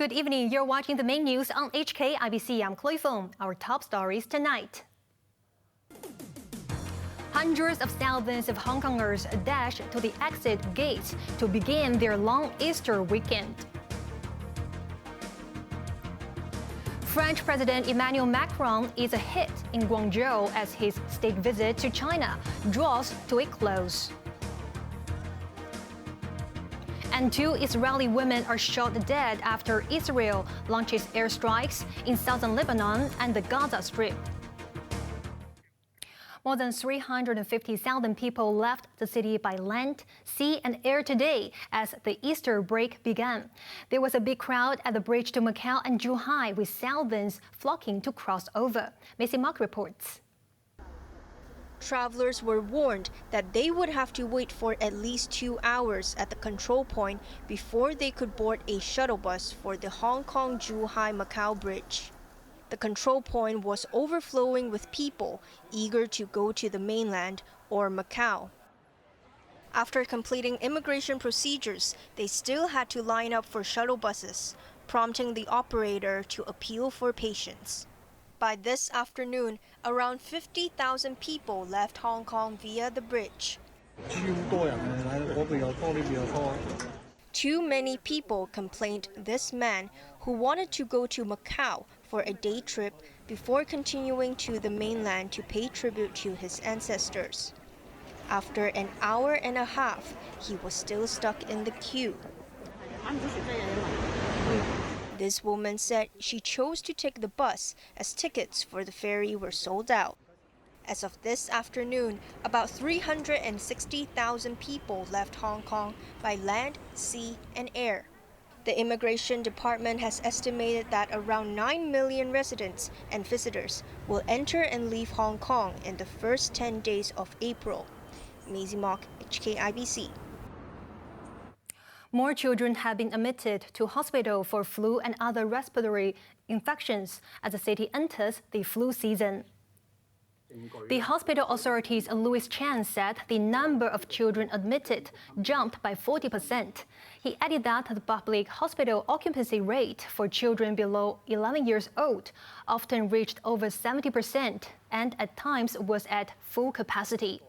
Good evening. You're watching the main news on HKIBC. I'm Chloe Feng. Our top stories tonight. Hundreds of thousands of Hongkongers dashed to the exit gates to begin their long Easter weekend. French President Emmanuel Macron is a hit in Guangzhou as his state visit to China draws to a close. And 2 Israeli women are shot dead after Israel launches airstrikes in southern Lebanon and the Gaza Strip. More than 350,000 people left the city by land, sea and air today as the Easter break began. There was a big crowd at the bridge to Macau and Zhuhai with thousands flocking to cross over. Macy Mark reports. Travelers were warned that they would have to wait for at least 2 hours at the control point before they could board a shuttle bus for the Hong Kong-Zhuhai-Macau bridge. The control point was overflowing with people eager to go to the mainland or Macau. After completing immigration procedures, they still had to line up for shuttle buses, prompting the operator to appeal for patience. By this afternoon, around 50,000 people left Hong Kong via the bridge. Too many people complained this man, who wanted to go to Macau for a day trip before continuing to the mainland to pay tribute to his ancestors. After an hour and a half, he was still stuck in the queue. This woman said she chose to take the bus as tickets for the ferry were sold out. As of this afternoon, about 360,000 people left Hong Kong by land, sea, and air. The Immigration Department has estimated that around 9 million residents and visitors will enter and leave Hong Kong in the first 10 days of April. Maisie Mock, HKIBC. More children have been admitted to hospital for flu and other respiratory infections as the city enters the flu season. The hospital authorities' Louis Chan said the number of children admitted jumped by 40%. He added that the public hospital occupancy rate for children below 11 years old often reached over 70% and at times was at full capacity.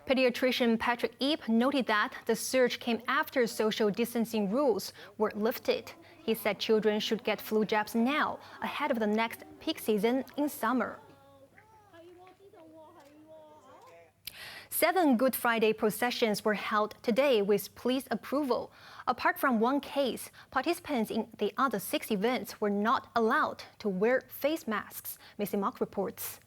Pediatrician Patrick Ip noted that the surge came after social distancing rules were lifted. He said children should get flu jabs now, ahead of the next peak season in summer. 7 Good Friday processions were held today with police approval. Apart from one case, participants in the other 6 events were not allowed to wear face masks. Missy Mock reports.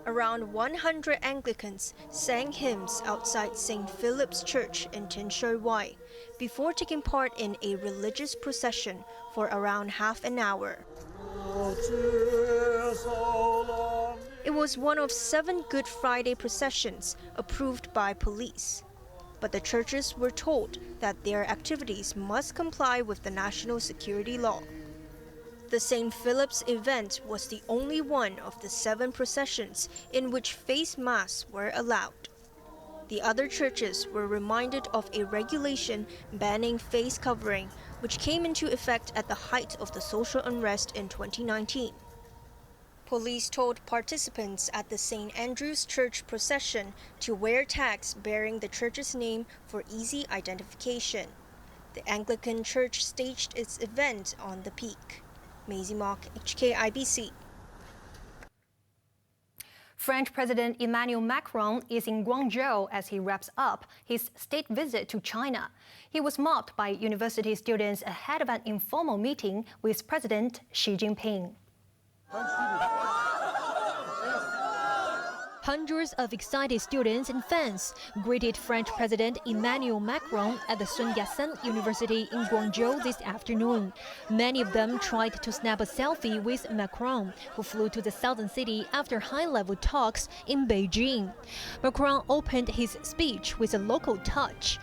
Around 100 Anglicans sang hymns outside St. Philip's Church in Tin Shui Wai before taking part in a religious procession for around half an hour. It was one of 7 Good Friday processions approved by police. But the churches were told that their activities must comply with the national security law. The St. Philip's event was the only one of the 7 processions in which face masks were allowed. The other churches were reminded of a regulation banning face covering, which came into effect at the height of the social unrest in 2019. Police told participants at the St. Andrew's Church procession to wear tags bearing the church's name for easy identification. The Anglican Church staged its event on the peak. Maisie Mock, HKIBC. French President Emmanuel Macron is in Guangzhou as he wraps up his state visit to China. He was mobbed by university students ahead of an informal meeting with President Xi Jinping. Hundreds of excited students and fans greeted French President Emmanuel Macron at the Sun Yat-sen University in Guangzhou this afternoon. Many of them tried to snap a selfie with Macron, who flew to the southern city after high-level talks in Beijing. Macron opened his speech with a local touch.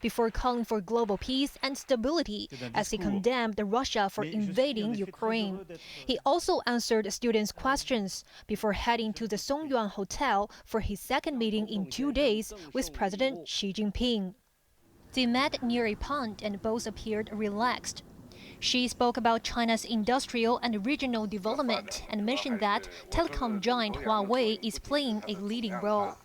before calling for global peace and stability as he condemned Russia for invading Ukraine. He also answered students' questions before heading to the Songyuan Hotel for his second meeting in 2 days with President Xi Jinping. They met near a pond and both appeared relaxed. Xi spoke about China's industrial and regional development and mentioned that telecom giant Huawei is playing a leading role.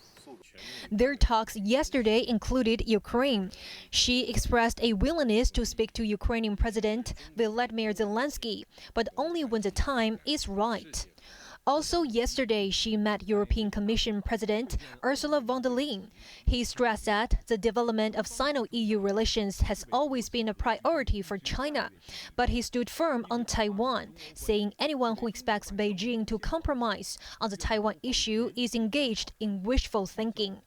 Their talks yesterday included Ukraine. Xi expressed a willingness to speak to Ukrainian President Volodymyr Zelensky, but only when the time is right. Also yesterday, Xi met European Commission President Ursula von der Leyen. He stressed that the development of Sino-EU relations has always been a priority for China, but he stood firm on Taiwan, saying anyone who expects Beijing to compromise on the Taiwan issue is engaged in wishful thinking.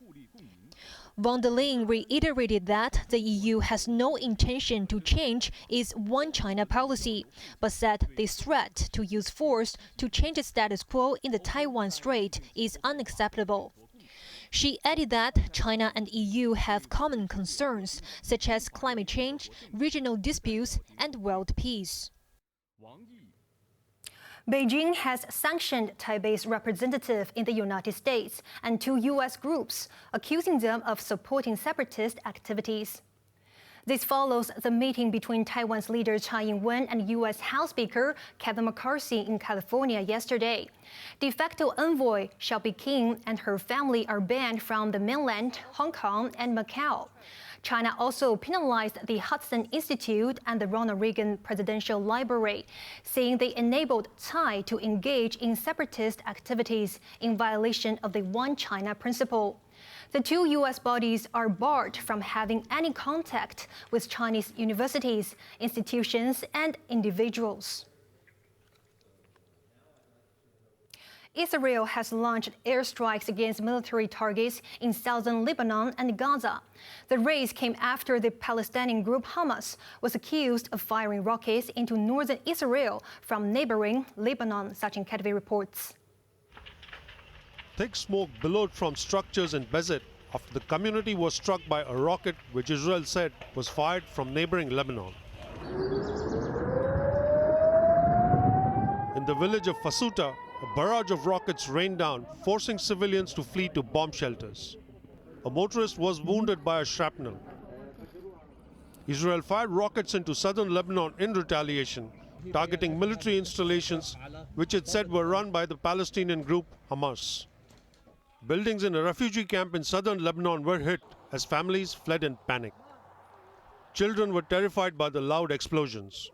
Von der Leyen reiterated that the EU has no intention to change its One China policy, but said the threat to use force to change the status quo in the Taiwan Strait is unacceptable. She added that China and EU have common concerns, such as climate change, regional disputes, and world peace. Beijing has sanctioned Taipei's representative in the United States and 2 U.S. groups, accusing them of supporting separatist activities. This follows the meeting between Taiwan's leader Tsai Ing-wen and U.S. House Speaker Kevin McCarthy in California yesterday. De facto envoy Xiaobi King and her family are banned from the mainland, Hong Kong, and Macau. China also penalized the Hudson Institute and the Ronald Reagan Presidential Library, saying they enabled Tsai to engage in separatist activities in violation of the One China principle. The 2 U.S. bodies are barred from having any contact with Chinese universities, institutions, and individuals. Israel has launched airstrikes against military targets in southern Lebanon and Gaza. The raids came after the Palestinian group Hamas was accused of firing rockets into northern Israel from neighboring Lebanon, Sachin Kadvi reports. Thick smoke billowed from structures in Bezet after the community was struck by a rocket which Israel said was fired from neighboring Lebanon. In the village of Fasuta, a barrage of rockets rained down, forcing civilians to flee to bomb shelters. A motorist was wounded by a shrapnel. Israel fired rockets into southern Lebanon in retaliation, targeting military installations which it said were run by the Palestinian group Hamas. Buildings in a refugee camp in southern Lebanon were hit as families fled in panic. Children were terrified by the loud explosions.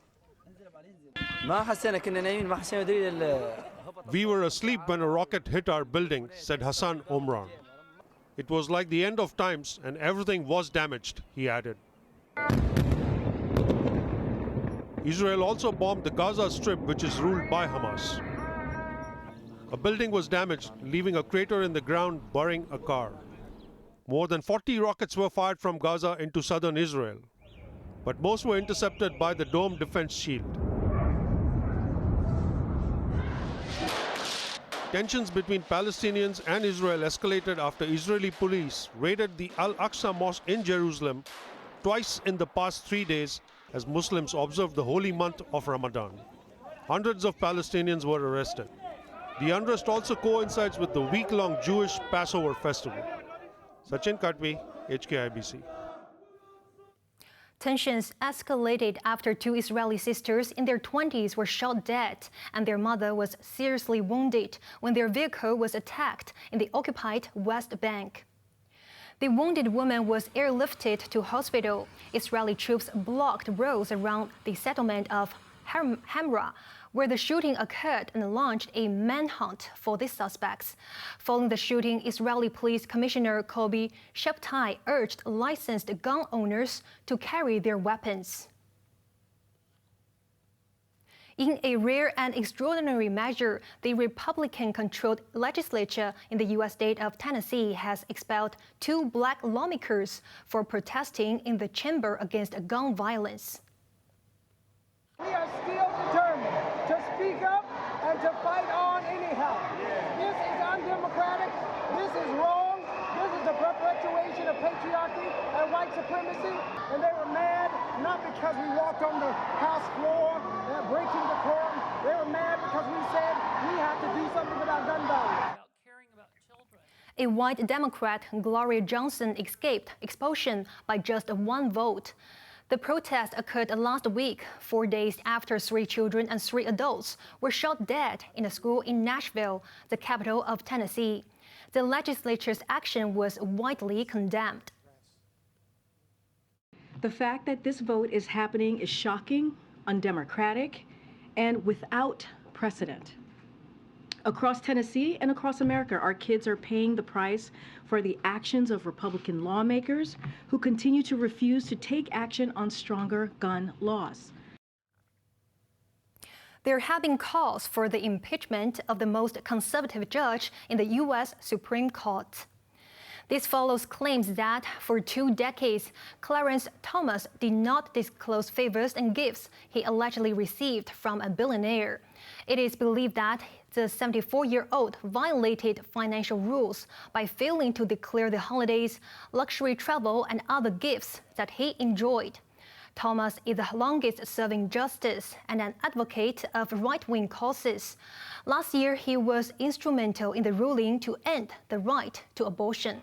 We were asleep when a rocket hit our building, said Hassan Omran. It was like the end of times and everything was damaged, he added. Israel also bombed the Gaza Strip, which is ruled by Hamas. A building was damaged, leaving a crater in the ground burying a car. More than 40 rockets were fired from Gaza into southern Israel, but most were intercepted by the Dome Defense Shield. Tensions between Palestinians and Israel escalated after Israeli police raided the Al-Aqsa Mosque in Jerusalem twice in the past 3 days as Muslims observed the holy month of Ramadan. Hundreds of Palestinians were arrested. The unrest also coincides with the week-long Jewish Passover festival. Sachin Kadvi, HKIBC. Tensions escalated after 2 Israeli sisters in their 20s were shot dead and their mother was seriously wounded when their vehicle was attacked in the occupied West Bank. The wounded woman was airlifted to hospital. Israeli troops blocked roads around the settlement of Hamra, where the shooting occurred, and launched a manhunt for the suspects. Following the shooting, Israeli Police Commissioner Kobi Sheptai urged licensed gun owners to carry their weapons. In a rare and extraordinary measure, the Republican-controlled legislature in the U.S. state of Tennessee has expelled 2 black lawmakers for protesting in the chamber against gun violence. We are still determined to speak up and to fight on anyhow. This is undemocratic. This is wrong. This is a perpetuation of patriarchy and white white supremacy, and they were mad not because we walked on the House floor breaking decorum. They were mad because we said we have to do something about gun violence. A white Democrat, Gloria Johnson, escaped expulsion by just one vote. The protest occurred last week, 4 days after 3 children and 3 adults were shot dead in a school in Nashville, the capital of Tennessee. The legislature's action was widely condemned. The fact that this vote is happening is shocking, undemocratic, and without precedent. Across Tennessee and across America, our kids are paying the price for the actions of Republican lawmakers who continue to refuse to take action on stronger gun laws. There have been calls for the impeachment of the most conservative judge in the U.S. Supreme Court. This follows claims that for 2 decades, Clarence Thomas did not disclose favors and gifts he allegedly received from a billionaire. It is believed that the 74-year-old violated financial rules by failing to declare the holidays, luxury travel, and other gifts that he enjoyed. Thomas is the longest-serving justice and an advocate of right-wing causes. Last year, he was instrumental in the ruling to end the right to abortion.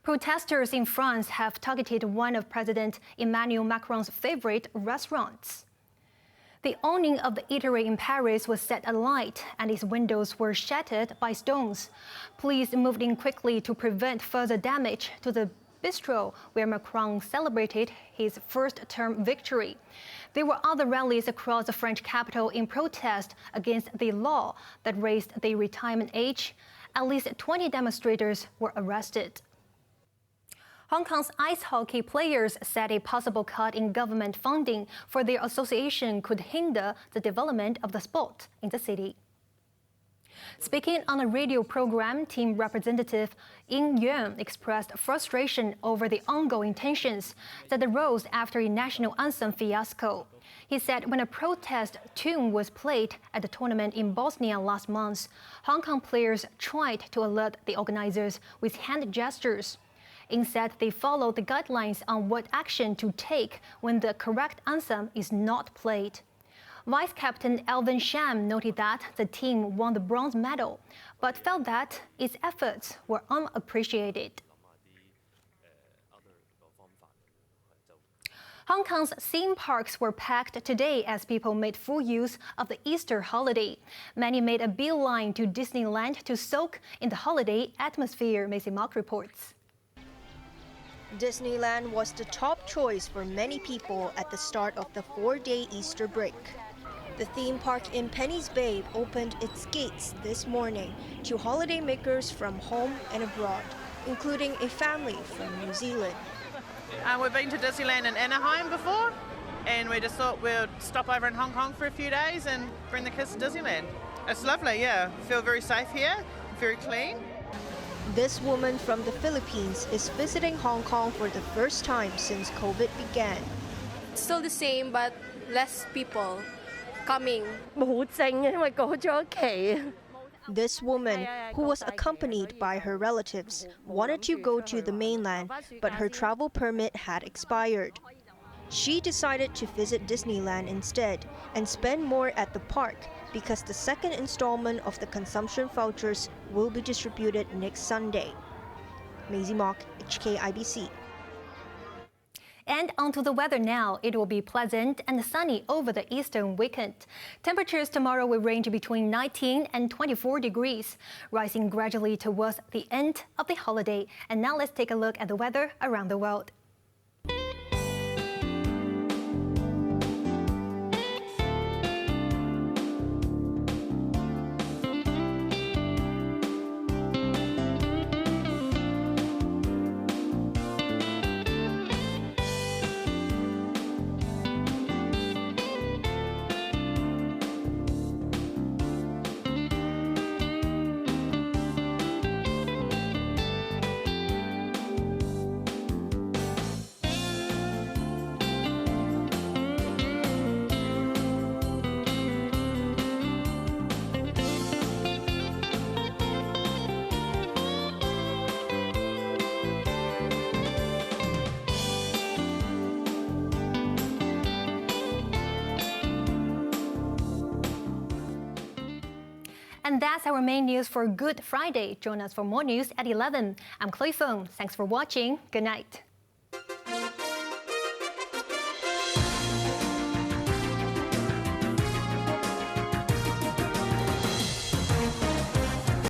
Protesters in France have targeted one of President Emmanuel Macron's favorite restaurants. The awning of the eatery in Paris was set alight and its windows were shattered by stones. Police moved in quickly to prevent further damage to the bistro where Macron celebrated his first-term victory. There were other rallies across the French capital in protest against the law that raised the retirement age. At least 20 demonstrators were arrested. Hong Kong's ice hockey players said a possible cut in government funding for their association could hinder the development of the sport in the city. Speaking on a radio program, team representative Ying Yuan expressed frustration over the ongoing tensions that arose after a national anthem fiasco. He said when a protest tune was played at the tournament in Bosnia last month, Hong Kong players tried to alert the organizers with hand gestures. Instead, they followed the guidelines on what action to take when the correct anthem is not played. Vice Captain Alvin Sham noted that the team won the bronze medal, but felt that its efforts were unappreciated. Hong Kong's theme parks were packed today as people made full use of the Easter holiday. Many made a beeline to Disneyland to soak in the holiday atmosphere, Macy Mock reports. Disneyland was the top choice for many people at the start of the 4-day Easter break. The theme park in Penny's Bay opened its gates this morning to holidaymakers from home and abroad, including a family from New Zealand. We've been to Disneyland in Anaheim before, and we just thought we'd stop over in Hong Kong for a few days and bring the kids to Disneyland. It's lovely, yeah. Feel very safe here, very clean. This woman from the Philippines is visiting Hong Kong for the first time since COVID began. Still the same, but less people coming. This woman, who was accompanied by her relatives, wanted to go to the mainland, but her travel permit had expired. She decided to visit Disneyland instead and spend more at the park because the second installment of the consumption vouchers will be distributed next Sunday. Maisie Mock, HKIBC. And onto the weather now. It will be pleasant and sunny over the Easter weekend. Temperatures tomorrow will range between 19 and 24 degrees, rising gradually towards the end of the holiday. And now let's take a look at the weather around the world. And that's our main news for Good Friday. Join us for more news at 11. I'm Chloe Feng. Thanks for watching. Good night.